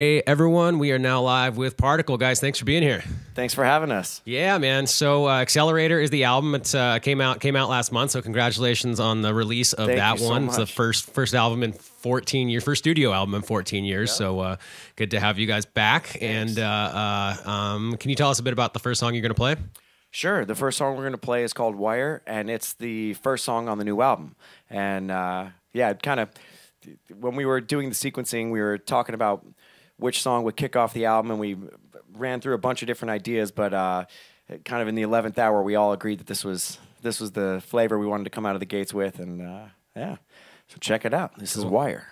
Hey everyone, we are now live with Particle. Guys, thanks for being here. Thanks for having us. Yeah, man. So Accelerator is the album. It came out last month. So congratulations on the release of that one. It's the first album in 14 years, first studio album in 14 years. Yep. So good to have you guys back. Thanks. And can you tell us a bit about the first song you're going to play? Sure. The first song we're going to play is called Wire, and it's the first song on the new album. And yeah, kind of when we were doing the sequencing, we were talking about which song would kick off the album, and we ran through a bunch of different ideas, but kind of in the 11th hour, we all agreed that this was the flavor we wanted to come out of the gates with, and yeah, so check it out. This is Wire.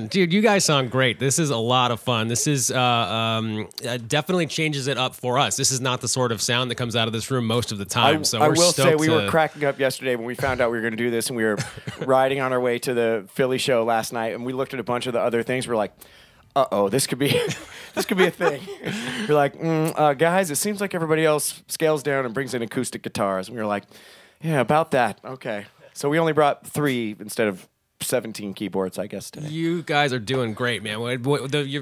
man, dude, you guys sound great. This is a lot of fun. This is definitely changes it up for us. This is not the sort of sound that comes out of this room most of the time. I will say we were cracking up yesterday when we found out we were going to do this, and we were riding on our way to the Philly show last night, and we looked at a bunch of the other things. We're like, uh-oh, this could be a thing. We're like, guys, it seems like everybody else scales down and brings in acoustic guitars. And we were like, yeah, about that. Okay. So we only brought 3 instead of 17 keyboards, I guess, today. You guys are doing great, man.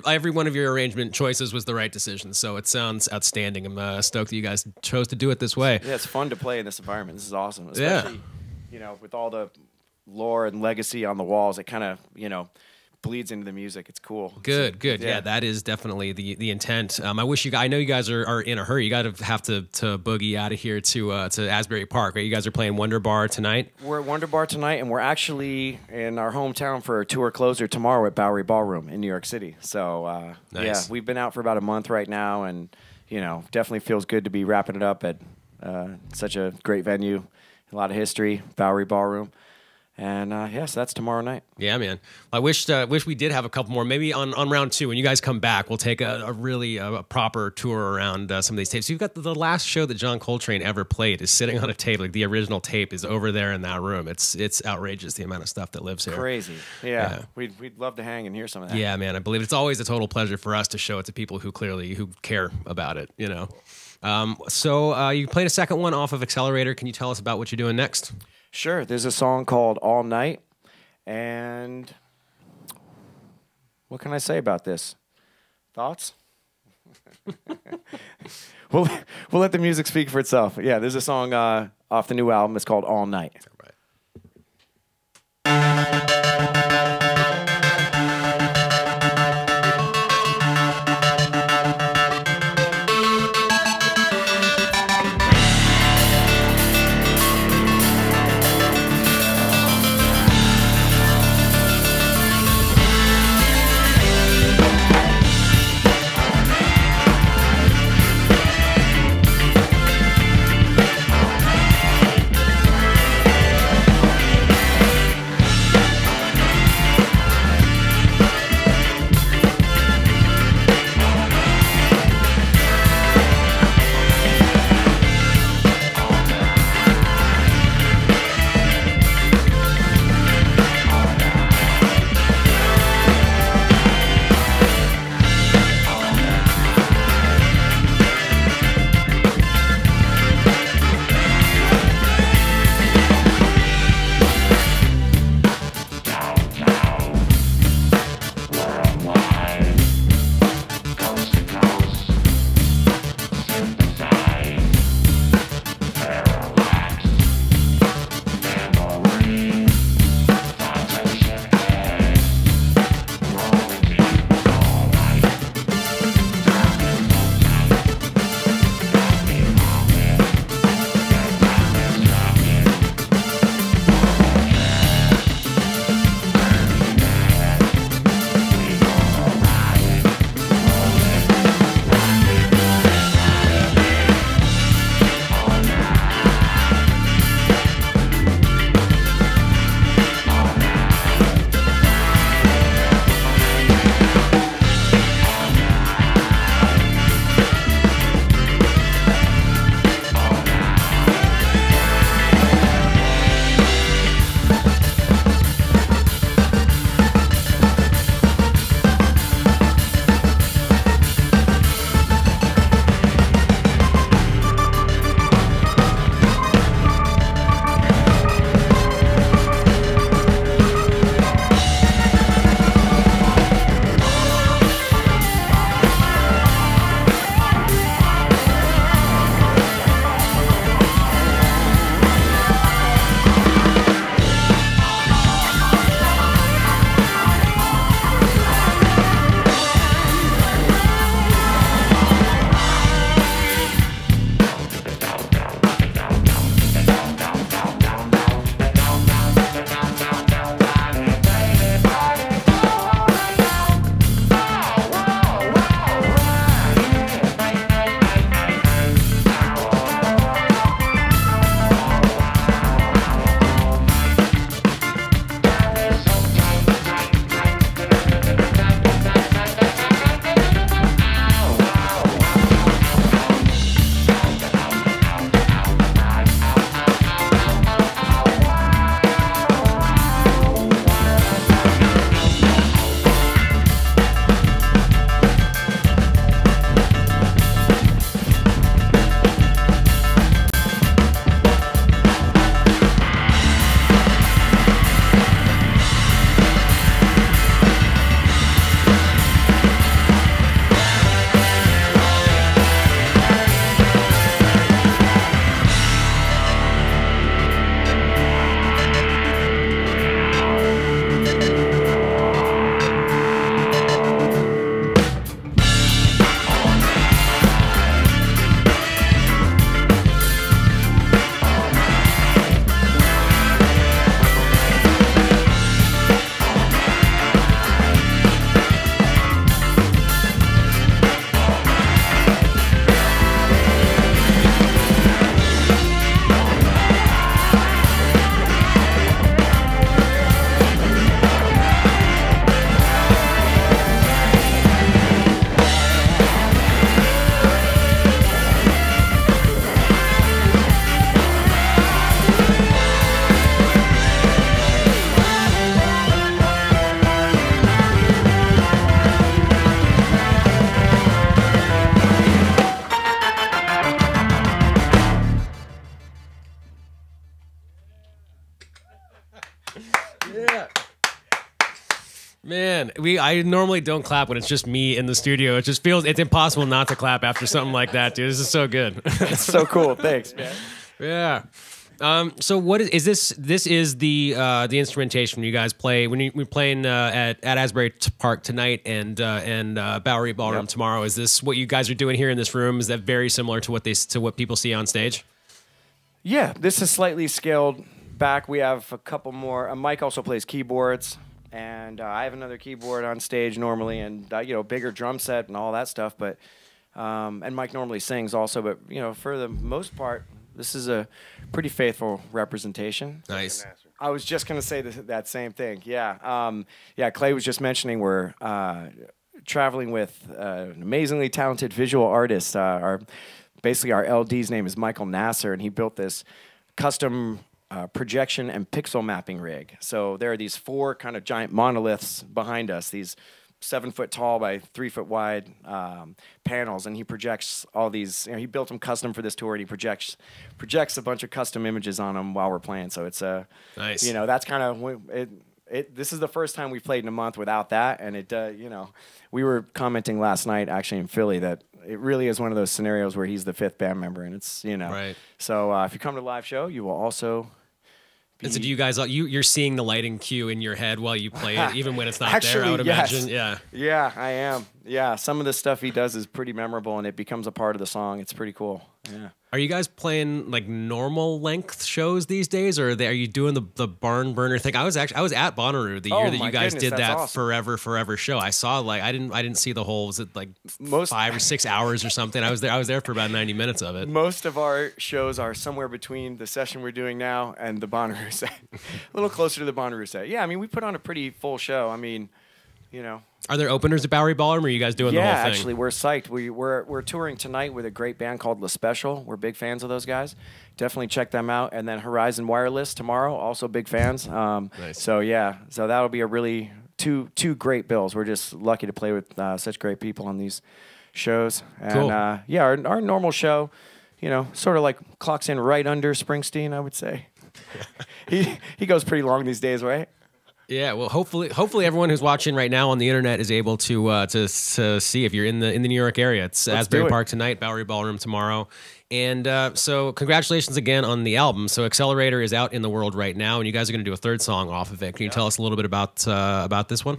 Every one of your arrangement choices was the right decision, so it sounds outstanding. I'm stoked that you guys chose to do it this way. Yeah, it's fun to play in this environment. This is awesome. Especially, with all the lore and legacy on the walls, it kind of, bleeds into the music. It's cool. Good. Yeah, that is definitely the intent. I know you guys are in a hurry. You got to have to boogie out of here to Asbury Park, right? You guys are playing Wonder Bar tonight? We're at Wonder Bar tonight, and we're actually in our hometown for a tour closer tomorrow at Bowery Ballroom in New York City. So, nice. Yeah, we've been out for about a month right now, and, definitely feels good to be wrapping it up at such a great venue, a lot of history, Bowery Ballroom. And so that's tomorrow night. Yeah, man. I wish we did have a couple more. Maybe on round 2, when you guys come back, we'll take a really proper tour around some of these tapes. You've got the last show that John Coltrane ever played is sitting on a tape. Like the original tape is over there in that room. It's outrageous the amount of stuff that lives here. Crazy. Yeah. We'd love to hang and hear some of that. Yeah, man. I believe it's always a total pleasure for us to show it to people who care about it. So you played a second one off of Accelerator. Can you tell us about what you're doing next? Sure. There's a song called All Night, and what can I say about this? Thoughts? We'll let the music speak for itself. Yeah, there's a song off the new album. It's called All Night. I normally don't clap when it's just me in the studio. It just feels it's impossible not to clap after something like that, dude. This is so good. It's so cool. Thanks, man. Yeah. So what is this? This is the instrumentation you guys play when we're playing at Asbury Park tonight and Bowery Ballroom tomorrow. Is this what you guys are doing here in this room? Is that very similar to what people see on stage? Yeah, this is slightly scaled back. We have a couple more. Mike also plays keyboards, and I have another keyboard on stage normally, and bigger drum set and all that stuff. But and Mike normally sings also, but for the most part, this is a pretty faithful representation. Nice. I was just going to say that same thing. Yeah. Clay was just mentioning we're traveling with an amazingly talented visual artist. Basically, our LD's name is Michael Nasser, and he built this custom projection and pixel mapping rig. So there are these 4 kind of giant monoliths behind us, these 7 foot tall by 3 foot wide panels, and he projects all these. He built them custom for this tour, and he projects a bunch of custom images on them while we're playing. So it's nice. That's kind of it. This is the first time we've played in a month without that, and we were commenting last night actually in Philly that it really is one of those scenarios where he's the 5th band member, and it's right. So if you come to the live show, you will also. And so do you guys, you're seeing the lighting cue in your head while you play it, even when it's not actually, there, I would imagine. Yeah. Yeah, I am. Yeah, some of the stuff he does is pretty memorable, and it becomes a part of the song. It's pretty cool. Yeah. Are you guys playing like normal length shows these days, or are you doing the barn burner thing? I was at Bonnaroo the year that you guys did that awesome. forever show. I saw I didn't see the whole, was it like 5 or 6 hours or something? I was there for about 90 minutes of it. Most of our shows are somewhere between the session we're doing now and the Bonnaroo set. A little closer to the Bonnaroo set. Yeah, I mean, we put on a pretty full show. I mean, Are there openers at Bowery Ballroom, or are you guys doing the whole thing? Yeah, actually, we're psyched. We're touring tonight with a great band called La Special. We're big fans of those guys. Definitely check them out. And then Horizon Wireless tomorrow, also big fans. Nice. So that'll be a really two great bills. We're just lucky to play with such great people on these shows. And cool. Our normal show, sort of like clocks in right under Springsteen, I would say. He goes pretty long these days, right? Yeah, well, hopefully everyone who's watching right now on the internet is able to see if you're in the New York area. It's Asbury Park tonight, Bowery Ballroom tomorrow, and so congratulations again on the album. So Accelerator is out in the world right now, and you guys are going to do a 3rd song off of it. Can you tell us a little bit about this one?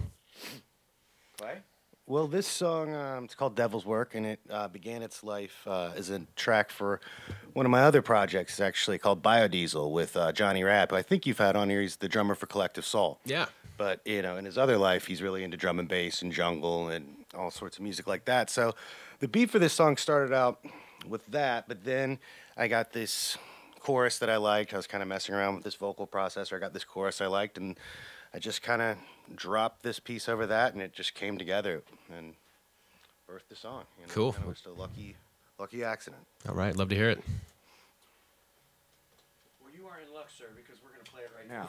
Well, this song, it's called Devil's Work, and it began its life as a track for one of my other projects. It's actually called Biodiesel with Johnny Rapp, who I think you've had on here. He's the drummer for Collective Soul. Yeah. But, in his other life, he's really into drum and bass and jungle and all sorts of music like that. So the beat for this song started out with that, but then I got this chorus that I liked. I was kind of messing around with this vocal processor. I got this chorus I liked, and I just kind of dropped this piece over that, and it just came together and birthed the song. Cool. It was just a lucky accident. All right, love to hear it. Well, you are in luck, sir, because we're going to play it right now.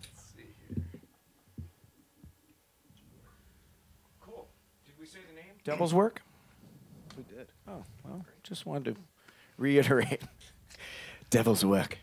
Let's see here. Cool. Did we say the name? Devil's Work? We did. Oh, well, just wanted to reiterate. Devil's Work.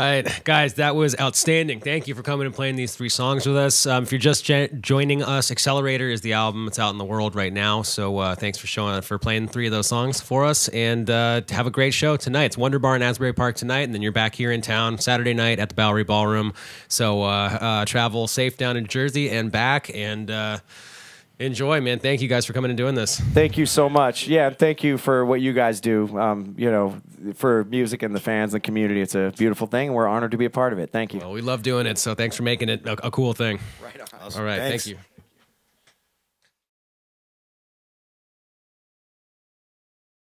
right, guys, that was outstanding. Thank you for coming and playing these 3 songs with us. If you're just joining us, Accelerator is the album. It's out in the world right now. So thanks for playing 3 of those songs for us. And have a great show tonight. It's Wonder Bar in Asbury Park tonight, and then you're back here in town Saturday night at the Bowery Ballroom. So travel safe down in Jersey and back, and enjoy, man. Thank you guys for coming and doing this. Thank you so much. Yeah, and thank you for what you guys do. You know, for music and the fans and the community, it's a beautiful thing, and we're honored to be a part of it. Thank you. Well, we love doing it, so thanks for making it a cool thing. Right on. Awesome. All right, Thanks. thank you.